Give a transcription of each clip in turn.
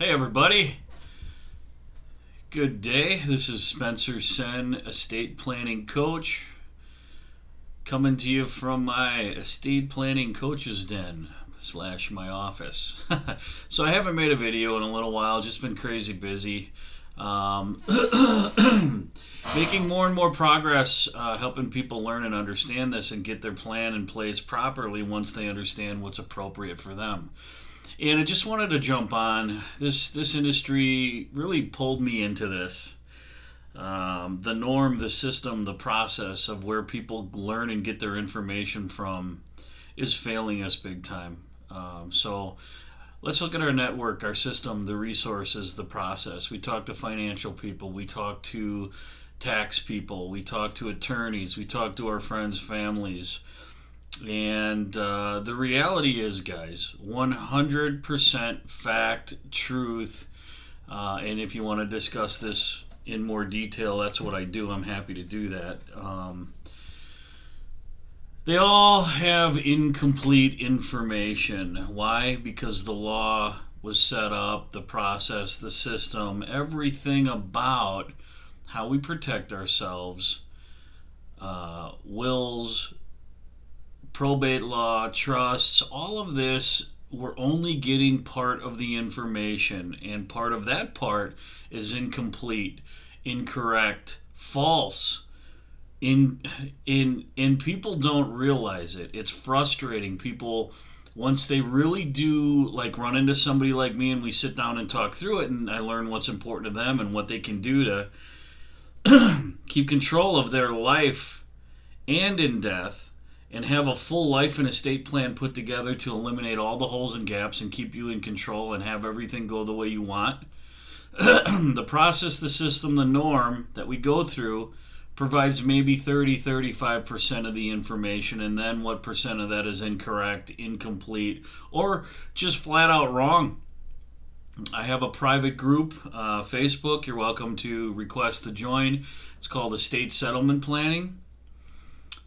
Hey everybody, good day. This is Spencer Sen, estate planning coach, coming to you from my estate planning coach's den slash my office. So I haven't made a video in a little while, just been crazy busy. Um, Making more and more progress, helping people learn and understand this and get their plan in place properly once they understand what's appropriate for them. And I just wanted to jump on this industry really pulled me into this. The norm, the system, the process of where people learn and get their information from is failing us big time. So let's look at our network, our system, the resources, the process. We talk to financial people, we talk to tax people, we talk to attorneys, we talk to our friends, families. And the reality is, guys, 100% fact, truth. And if you want to discuss this in more detail, that's what I do. I'm happy to do that. They all have incomplete information. Why? Because the law was set up, the process, the system, everything about how we protect ourselves, wills, probate law, trusts, all of this, we're only getting part of the information, and part of that part is incomplete, incorrect, false. In people don't realize it. It's frustrating. People, once they really do like run into somebody like me and we sit down and talk through it, and I learn what's important to them and what they can do to keep control of their life and in death, and have a full life and estate plan put together to eliminate all the holes and gaps and keep you in control and have everything go the way you want. The process, the system, the norm that we go through provides maybe 35% of the information, and then what percent of that is incorrect, incomplete, or just flat out wrong. I have a private group, Facebook. You're welcome to request to join. It's called Estate Settlement Planning.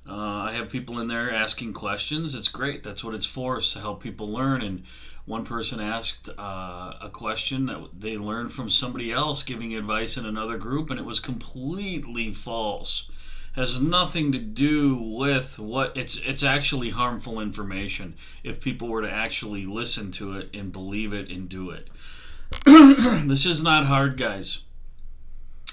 I have people in there asking questions. It's great. That's what it's for, is to help people learn. And one person asked a question that they learned from somebody else giving advice in another group, and it was completely false. Has nothing to do with what it's actually harmful information if people were to actually listen to it and believe it and do it. This is not hard, guys.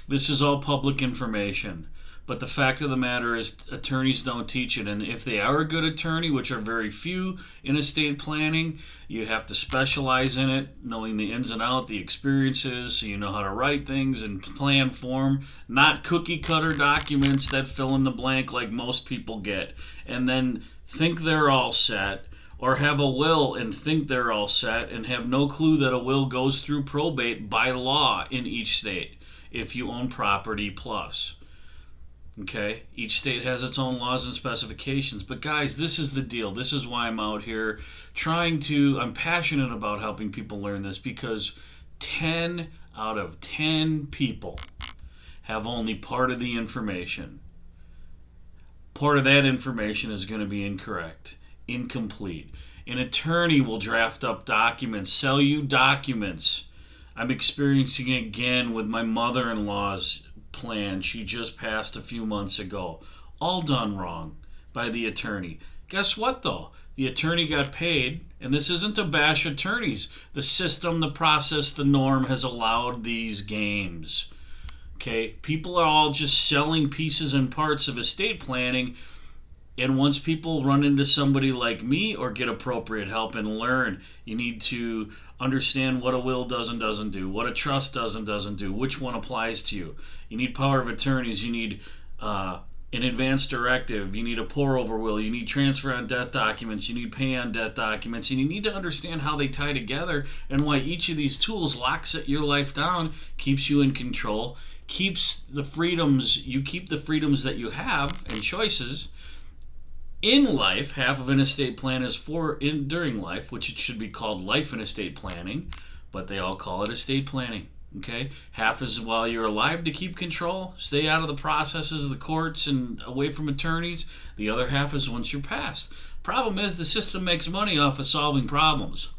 This is all public information. But the fact of the matter is, attorneys don't teach it. And if they are a good attorney, which are very few in estate planning, you have to specialize in it, knowing the ins and outs, the experiences, so you know how to write things in plan form, not cookie cutter documents that fill in the blank like most people get, and then think they're all set, or have a will and think they're all set, and have no clue that a will goes through probate by law in each state if you own property plus. Okay, each state has its own laws and specifications. But guys, this is the deal. This is why I'm out here I'm passionate about helping people learn this, because 10 out of 10 people have only part of the information. Part of that information is going to be incorrect, incomplete. An attorney will draft up documents, sell you documents. I'm experiencing it again with my mother-in-law's plan. She just passed a few months ago. All done wrong by the attorney. Guess what, though? The attorney got paid, and this isn't to bash attorneys. The system, the process, the norm has allowed these games. Okay? People are all just selling pieces and parts of estate planning. And once people run into somebody like me or get appropriate help and learn, you need to understand what a will does and doesn't do, what a trust does and doesn't do, which one applies to you. You need power of attorneys, you need an advance directive, you need a pour over will, you need transfer on death documents, you need pay on death documents, and you need to understand how they tie together and why each of these tools locks your life down, keeps you in control, keeps the freedoms, you keep the freedoms that you have and choices in life. Half of an estate plan is for during life, which it should be called life and estate planning, but they all call it estate planning. Okay, half is while you're alive to keep control, stay out of the processes of the courts and away from attorneys. The other half is once you're passed. Problem is, the system makes money off of solving problems.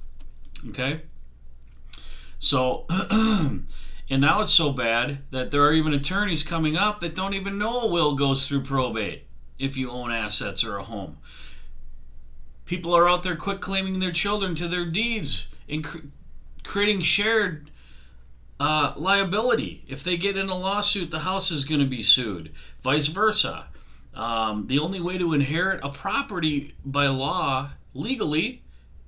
Okay, So, and now it's so bad that there are even attorneys coming up that don't even know a will goes through probate if you own assets or a home. People are out there quick claiming their children to their deeds and creating shared liability. If they get in a lawsuit, the house is going to be sued. Vice versa. The only way to inherit a property by law, legally,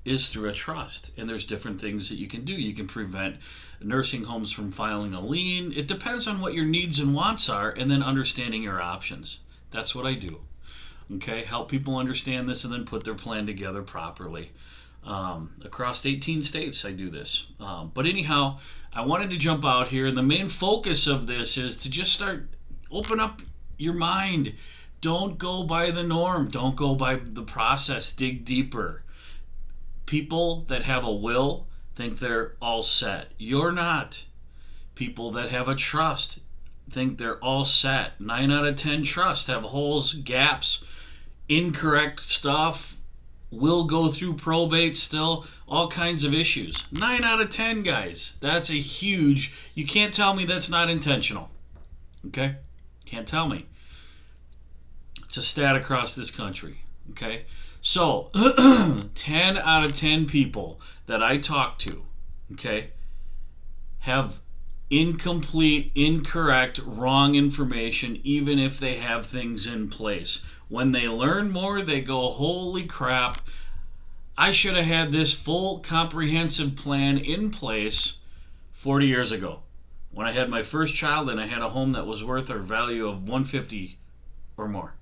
is through a trust. And there's different things that you can do. You can prevent nursing homes from filing a lien. It depends on what your needs and wants are, and then understanding your options. That's what I do. Okay, help people understand this and then put their plan together properly. Across 18 states, I do this. But anyhow, I wanted to jump out here, and the main focus of this is to just open up your mind. Don't go by the norm. Don't go by the process. Dig deeper. People that have a will think they're all set. You're not. People that have a trust think they're all set. 9 out of 10 trusts have holes, gaps, incorrect stuff, will go through probate still, all kinds of issues. 9 out of 10, guys. That's a huge, you can't tell me that's not intentional. Okay? Can't tell me. It's a stat across this country. Okay? So, 10 out of 10 people that I talk to, okay, have incomplete, incorrect, wrong information, even if they have things in place. When they learn more, they go, holy crap, I should have had this full comprehensive plan in place 40 years ago. When I had my first child and I had a home that was worth a value of 150 or more.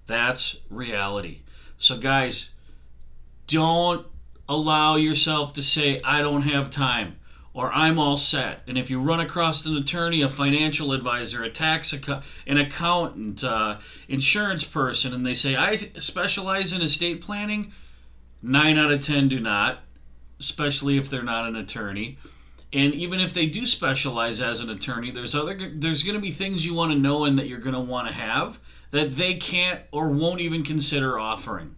That's reality. So guys, don't allow yourself to say, I don't have time, or I'm all set. And if you run across an attorney, a financial advisor, an accountant, insurance person, and they say, I specialize in estate planning, 9 out of 10 do not, especially if they're not an attorney. And even if they do specialize as an attorney, there's going to be things you want to know and that you're going to want to have that they can't or won't even consider offering.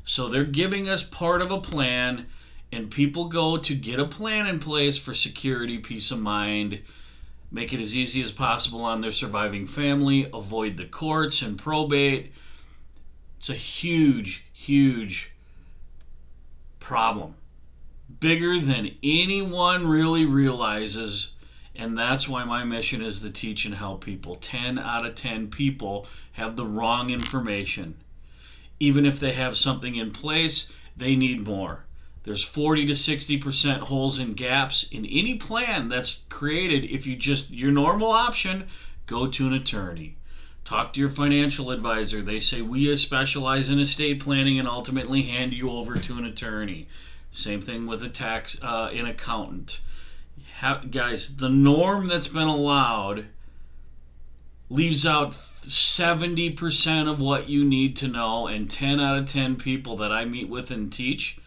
So they're giving us part of a plan, and people go to get a plan in place for security, peace of mind, make it as easy as possible on their surviving family, avoid the courts and probate. It's a huge, huge problem. Bigger than anyone really realizes, and that's why my mission is to teach and help people. 10 out of 10 people have the wrong information. Even if they have something in place, they need more. There's 40 to 60% holes and gaps in any plan that's created. If your normal option, go to an attorney. Talk to your financial advisor. They say, we specialize in estate planning, and ultimately hand you over to an attorney. Same thing with an accountant. Guys, the norm that's been allowed leaves out 70% of what you need to know, and 10 out of 10 people that I meet with and teach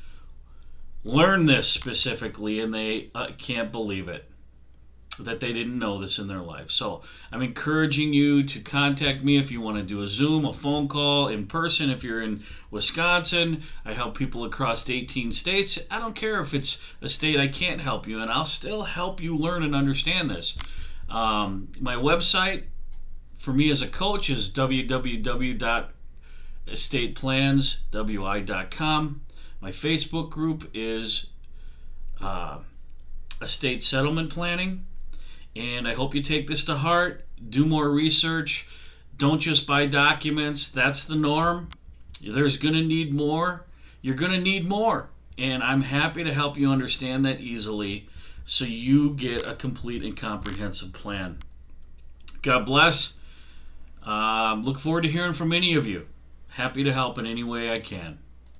learn this specifically, and they can't believe it, that they didn't know this in their life. So I'm encouraging you to contact me if you want to do a Zoom, a phone call, in person. If you're in Wisconsin, I help people across 18 states. I don't care if it's a state I can't help you in. I'll still help you learn and understand this. My website for me as a coach is www.estateplanswi.com. My Facebook group is Estate Settlement Planning. And I hope you take this to heart. Do more research. Don't just buy documents. That's the norm. There's going to need more. You're going to need more. And I'm happy to help you understand that easily so you get a complete and comprehensive plan. God bless. Look forward to hearing from any of you. Happy to help in any way I can.